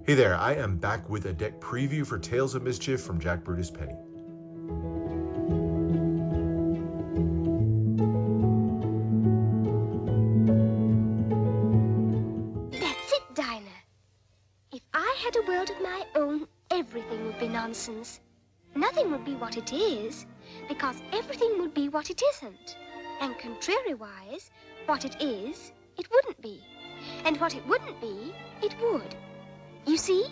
Hey there, I am back with a deck preview for Tales of Mischief from Jack Brutus Penny. That's it, Dinah. If I had a world of my own, everything would be nonsense. Nothing would be what it is, because everything would be what it isn't. And contrary-wise, what it is, it wouldn't be. And what it wouldn't be, it would. You see?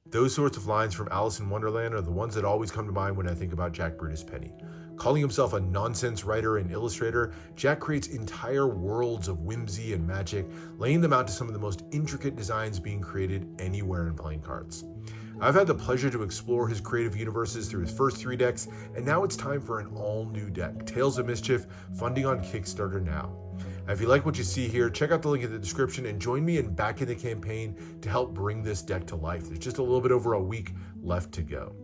Those sorts of lines from Alice in Wonderland are the ones that always come to mind when I think about Jack Brutus Penny. Calling himself a nonsense writer and illustrator, Jack creates entire worlds of whimsy and magic, laying them out to some of the most intricate designs being created anywhere in playing cards. I've had the pleasure to explore his creative universes through his first 3 decks, and now it's time for an all-new deck, Tales of Mischief, funding on Kickstarter now. If you like what you see here, check out the link in the description and join me in backing the campaign to help bring this deck to life. There's just a little bit over a week left to go.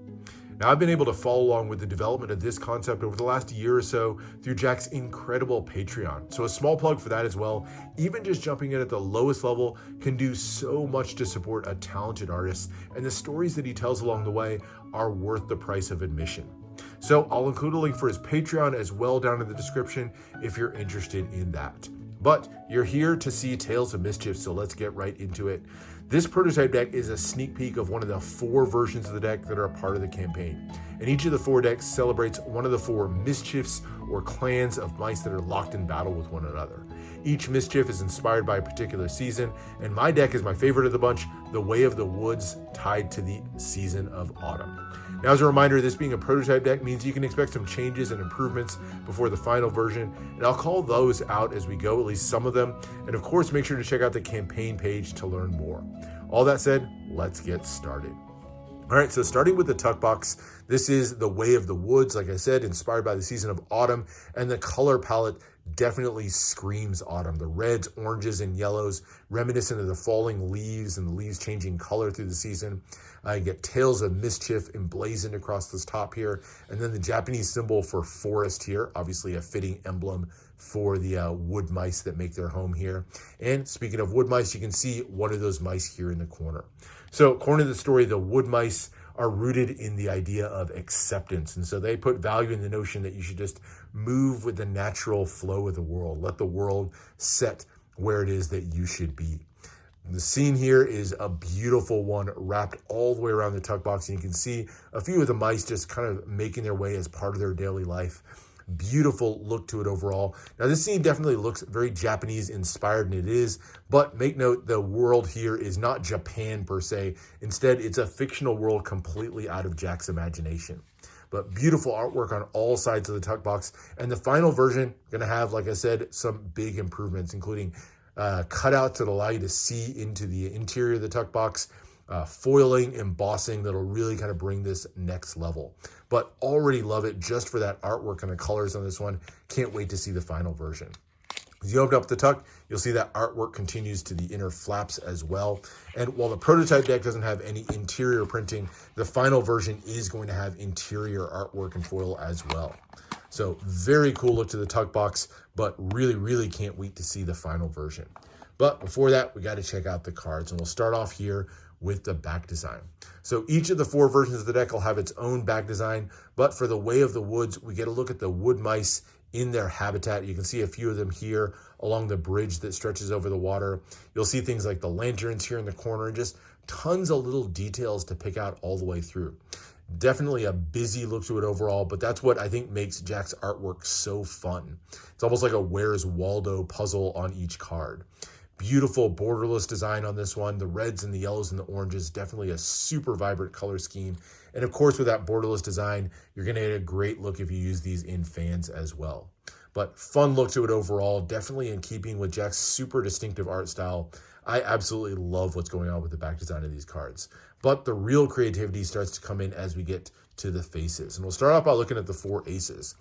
Now, I've been able to follow along with the development of this concept over the last year or so through Jack's incredible Patreon. So a small plug for that as well. Even just jumping in at the lowest level can do so much to support a talented artist, and the stories that he tells along the way are worth the price of admission. So I'll include a link for his Patreon as well down in the description if you're interested in that. But you're here to see Tales of Mischief, so let's get right into it. This prototype deck is a sneak peek of one of the 4 versions of the deck that are a part of the campaign. And each of the 4 decks celebrates one of the 4 mischiefs or clans of mice that are locked in battle with one another. Each mischief is inspired by a particular season, and my deck is my favorite of the bunch, the Whey of the Woods, tied to the season of autumn. Now, as a reminder, this being a prototype deck means you can expect some changes and improvements before the final version, and I'll call those out as we go, at least some of them. And of course, make sure to check out the campaign page to learn more. All that said, let's get started. All right, so starting with the tuck box, this is the Whey of the Woods, like I said, inspired by the season of autumn, and the color palette definitely screams autumn. The reds, oranges, and yellows, reminiscent of the falling leaves and the leaves changing color through the season. You get Tales of Mischief emblazoned across this top here, and then the Japanese symbol for forest here, obviously a fitting emblem for the wood mice that make their home here. And speaking of wood mice, you can see one of those mice here in the corner. So according to the story, the wood mice are rooted in the idea of acceptance. And so they put value in the notion that you should just move with the natural flow of the world. Let the world set where it is that you should be. The scene here is a beautiful one wrapped all the way around the tuck box. And you can see a few of the mice just kind of making their way as part of their daily life. Beautiful look to it overall. Now, this scene definitely looks very Japanese inspired, and it is, but make note the world here is not Japan per se. Instead, it's a fictional world completely out of Jack's imagination. But beautiful artwork on all sides of the tuck box. And the final version going to have, like I said, some big improvements, including cutouts that allow you to see into the interior of the tuck box, foiling, embossing that'll really kind of bring this next level. But already love it just for that artwork and the colors on this one. Can't wait to see the final version. As you open up the tuck, you'll see that artwork continues to the inner flaps as well. And while the prototype deck doesn't have any interior printing, the final version is going to have interior artwork and foil as well. So very cool look to the tuck box, but really can't wait to see the final version. But before that, we got to check out the cards, and we'll start off here with the back design. So each of the 4 versions of the deck will have its own back design, but for the Whey of the Woods, we get a look at the wood mice in their habitat. You can see a few of them here along the bridge that stretches over the water. You'll see things like the lanterns here in the corner, and just tons of little details to pick out all the way through. Definitely a busy look to it overall, but that's what I think makes Jack's artwork so fun. It's almost like a Where's Waldo puzzle on each card. Beautiful borderless design on this one. The reds and the yellows and the oranges, definitely a super vibrant color scheme. And of course, with that borderless design, you're going to get a great look if you use these in fans as well. But fun look to it overall, definitely in keeping with Jack's super distinctive art style. I absolutely love what's going on with the back design of these cards. But the real creativity starts to come in as we get to the faces. And we'll start off by looking at the 4 aces.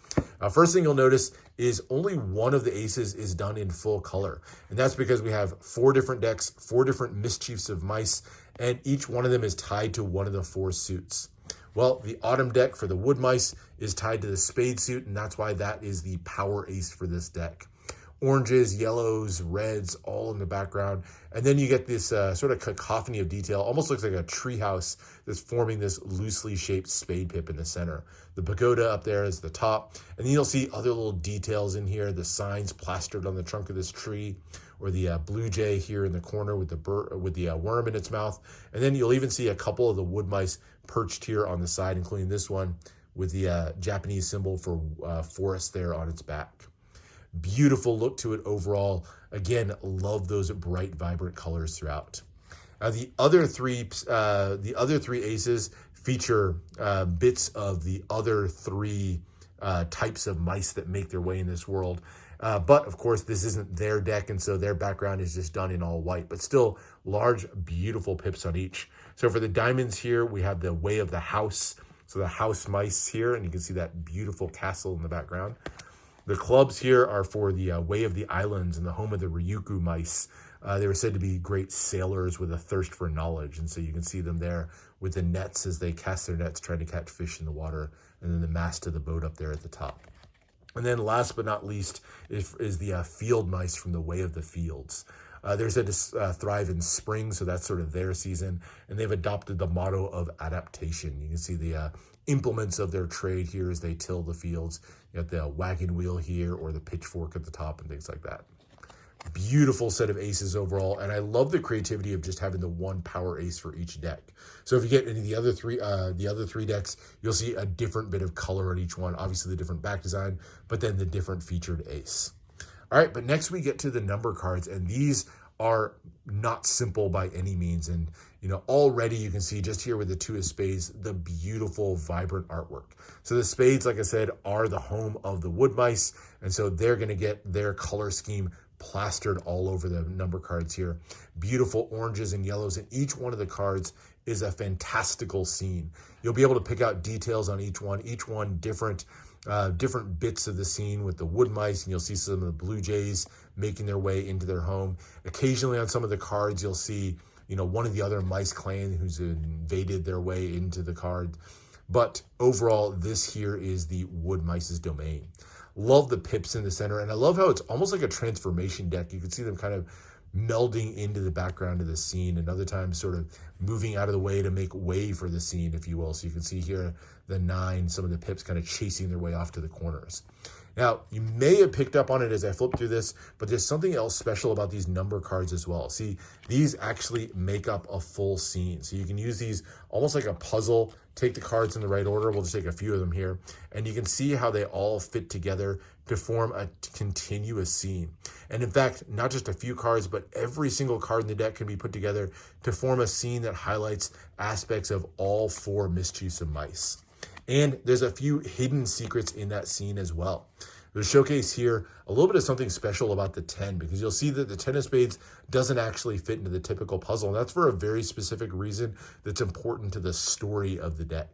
First thing you'll notice is only one of the aces is done in full color. And that's because we have 4 different decks, 4 different mischiefs of mice, and each one of them is tied to one of the 4 suits. Well, the autumn deck for the wood mice is tied to the spade suit, and that's why that is the power ace for this deck. Oranges, yellows, reds, all in the background. And then you get this sort of cacophony of detail. Almost looks like a treehouse that's forming this loosely shaped spade pip in the center. The pagoda up there is the top. And then you'll see other little details in here. The signs plastered on the trunk of this tree, or the blue jay here in the corner with the worm in its mouth. And then you'll even see a couple of the wood mice perched here on the side, including this one with the Japanese symbol for forest there on its back. Beautiful look to it overall. Again, love those bright, vibrant colors throughout. The other three aces feature bits of the other three types of mice that make their way in this world. But of course, this isn't their deck, and so their background is just done in all white, but still large, beautiful pips on each. So for the diamonds here, we have the Way of the House. So the house mice here, and you can see that beautiful castle in the background. The clubs here are for the Way of the Islands and the home of the Ryukyu mice. They were said to be great sailors with a thirst for knowledge, and so you can see them there with the nets as they cast their nets trying to catch fish in the water, and then the mast of the boat up there at the top. And then last but not least is the field mice from the Way of the Fields. They're said to thrive in spring, so that's sort of their season, and they've adopted the motto of adaptation. You can see the implements of their trade here as they till the fields. You got the wagon wheel here, or the pitchfork at the top, and things like that. Beautiful set of aces overall, and I love the creativity of just having the one power ace for each deck. So if you get any of the other three decks, you'll see a different bit of color on each one. Obviously the different back design, but then the different featured ace. All right, but next we get to the number cards, and these are not simple by any means. And, you know, already you can see just here with the two of spades, the beautiful, vibrant artwork. So the spades, like I said, are the home of the wood mice, and so they're going to get their color scheme plastered all over the number cards here. Beautiful oranges and yellows, and each one of the cards is a fantastical scene. You'll be able to pick out details on each one different bits of the scene with the wood mice, and you'll see some of the blue jays making their way into their home. Occasionally on some of the cards, you'll see, you know, one of the other mice clan who's invaded their way into the card. But overall, this here is the wood mice's domain. Love the pips in the center, and I love how it's almost like a transformation deck. You can see them kind of melding into the background of the scene, and other times sort of moving out of the way to make way for the scene, if you will. So you can see here the 9, some of the pips kind of chasing their way off to the corners. Now, you may have picked up on it as I flipped through this, but there's something else special about these number cards as well. See, these actually make up a full scene. So you can use these almost like a puzzle, take the cards in the right order. We'll just take a few of them here. And you can see how they all fit together to form a continuous scene. And in fact, not just a few cards, but every single card in the deck can be put together to form a scene that highlights aspects of all 4 Mischiefs of mice. And there's a few hidden secrets in that scene as well. There's showcase here a little bit of something special about the 10, because you'll see that the 10 of spades doesn't actually fit into the typical puzzle. And that's for a very specific reason that's important to the story of the deck.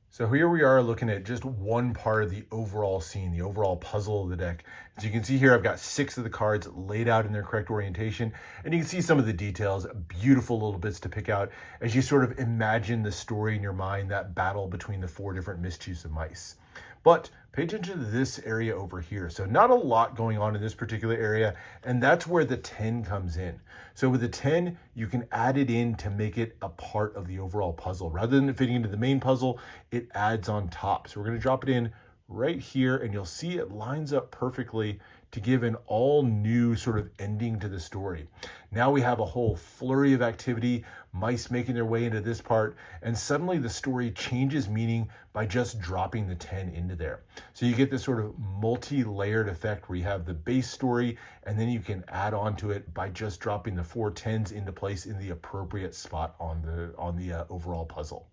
So here we are looking at just one part of the overall scene, the overall puzzle of the deck. As you can see here, I've got 6 of the cards laid out in their correct orientation, and you can see some of the details, beautiful little bits to pick out as you sort of imagine the story in your mind, that battle between the 4 different Mischiefs of mice. But pay attention to this area over here. So not a lot going on in this particular area, and that's where the 10 comes in. So with the 10, you can add it in to make it a part of the overall puzzle. Rather than it fitting into the main puzzle, it adds on top. So we're going to drop it in right here, and you'll see it lines up perfectly to give an all new sort of ending to the story. Now we have a whole flurry of activity, mice making their way into this part, and suddenly the story changes meaning by just dropping the 10 into there. So you get this sort of multi-layered effect where you have the base story, and then you can add on to it by just dropping the 4 10s into place in the appropriate spot on the overall puzzle.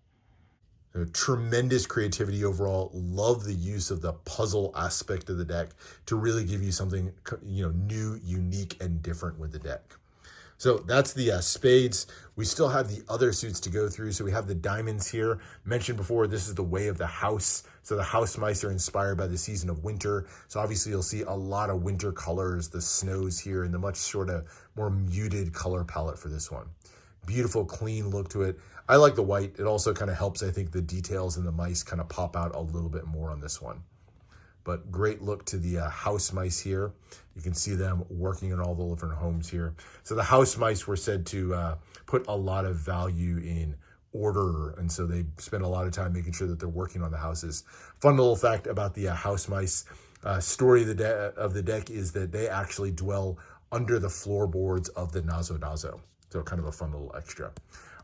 Tremendous creativity overall. Love the use of the puzzle aspect of the deck to really give you something, you know, new, unique, and different with the deck. So that's the spades. We still have the other suits to go through. So we have the diamonds here. Mentioned before, this is the Way of the House. So the house mice are inspired by the season of winter. So obviously you'll see a lot of winter colors, the snows here, and the much sort of more muted color palette for this one. Beautiful, clean look to it. I like the white. It also kind of helps, I think, the details in the mice kind of pop out a little bit more on this one. But great look to the house mice here. You can see them working in all the different homes here. So the house mice were said to put a lot of value in order, and so they spend a lot of time making sure that they're working on the houses. Fun little fact about the house mice story of the deck is that they actually dwell under the floorboards of the Nazo Nazo. So kind of a fun little extra.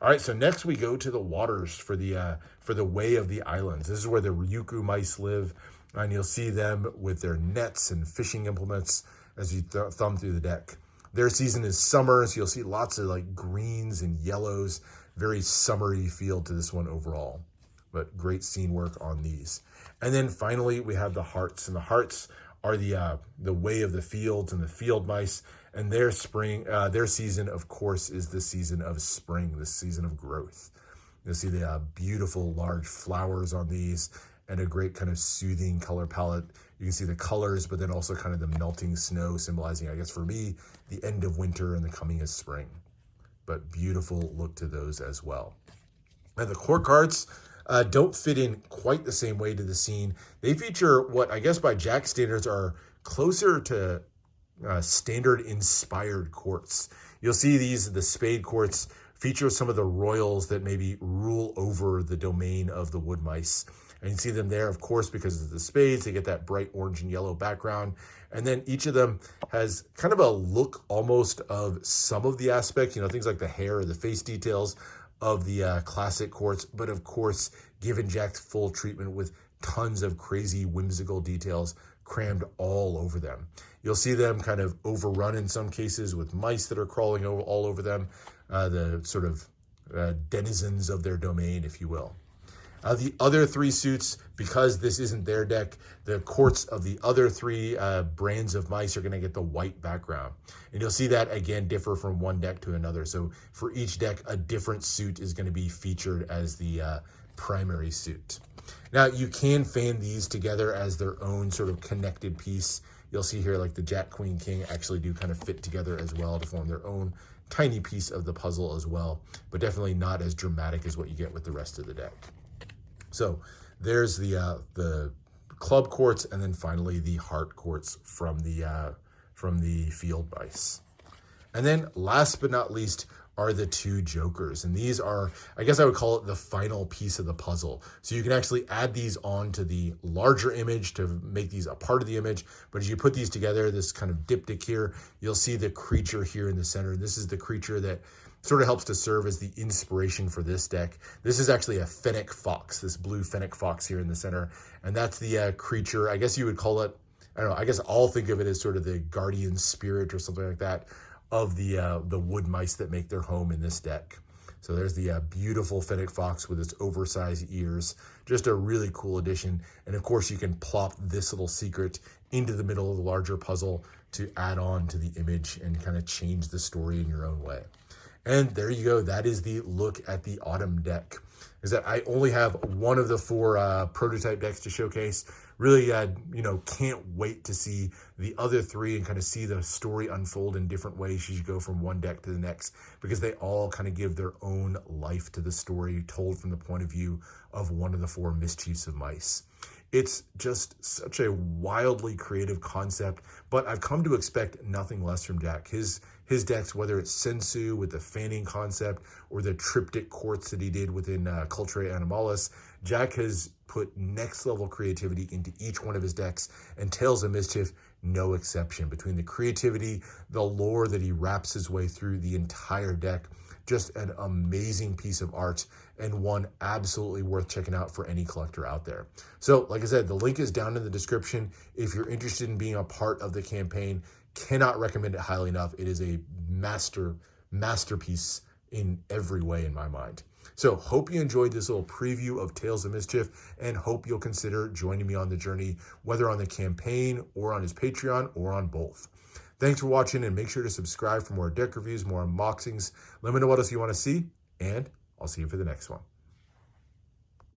All right, so next we go to the waters for the Whey of the Islands. This is where the Ryukyu mice live, and you'll see them with their nets and fishing implements as you thumb through the deck. Their season is summer, so you'll see lots of like greens and yellows. Very summery feel to this one overall, but great scene work on these. And then finally we have the hearts, and the hearts are the Whey of the fields and the field mice, and their season, of course, is the season of spring, the season of growth. You'll see the beautiful large flowers on these and a great kind of soothing color palette. You can see the colors, but then also kind of the melting snow symbolizing, I guess for me, the end of winter and the coming of spring. But beautiful look to those as well. And the court cards don't fit in quite the same way to the scene. They feature what I guess by Jack standards are closer to standard inspired courts. You'll see the spade courts feature some of the royals that maybe rule over the domain of the wood mice. And you see them there, of course, because of the spades. They get that bright orange and yellow background. And then each of them has kind of a look almost of some of the aspects, things like the hair or the face details of the classic courts. But of course, given Jack's full treatment with tons of crazy whimsical details crammed all over them. You'll see them kind of overrun in some cases with mice that are crawling all over them, the sort of denizens of their domain, if you will. The other three suits, because this isn't their deck, the courts of the other three brands of mice are going to get the white background. And you'll see that, again, differ from one deck to another. So for each deck, a different suit is going to be featured as the primary suit. Now, you can fan these together as their own sort of connected piece. You'll see here like the Jack, Queen, King actually do kind of fit together as well to form their own tiny piece of the puzzle as well, but definitely not as dramatic as what you get with the rest of the deck. So there's the club courts, and then finally the heart courts from the field mice. And then last but not least are the two jokers. And these are, I guess I would call it the final piece of the puzzle. So you can actually add these on to the larger image to make these a part of the image. But as you put these together, this kind of diptych here, you'll see the creature here in the center. This is the creature that sort of helps to serve as the inspiration for this deck. This is actually a fennec fox, this blue fennec fox here in the center. And that's the creature, I guess you would call it, I don't know, I guess I'll think of it as sort of the guardian spirit or something like that of the wood mice that make their home in this deck. So there's the beautiful fennec fox with its oversized ears. Just a really cool addition. And of course you can plop this little secret into the middle of the larger puzzle to add on to the image and kind of change the story in your own way. And there you go. That is the look at the autumn deck. Is that I only have one of the four prototype decks to showcase. Really, can't wait to see the other three and kind of see the story unfold in different ways as you go from one deck to the next, because they all kind of give their own life to the story told from the point of view of one of the four mischiefs of mice. It's just such a wildly creative concept, but I've come to expect nothing less from Jack. His decks, whether it's Sensu with the fanning concept or the triptych courts that he did within Cultura Animalis, Jack has put next level creativity into each one of his decks, and Tales of Mischief, no exception. Between the creativity, the lore that he wraps his way through the entire deck, just an amazing piece of art and one absolutely worth checking out for any collector out there. So like I said, the link is down in the description. If you're interested in being a part of the campaign, cannot recommend it highly enough. It is a masterpiece in every way in my mind. So hope you enjoyed this little preview of Tales of Mischief, and hope you'll consider joining me on the journey, whether on the campaign or on his Patreon or on both. Thanks for watching, and make sure to subscribe for more deck reviews, more unboxings. Let me know what else you want to see, and I'll see you for the next one.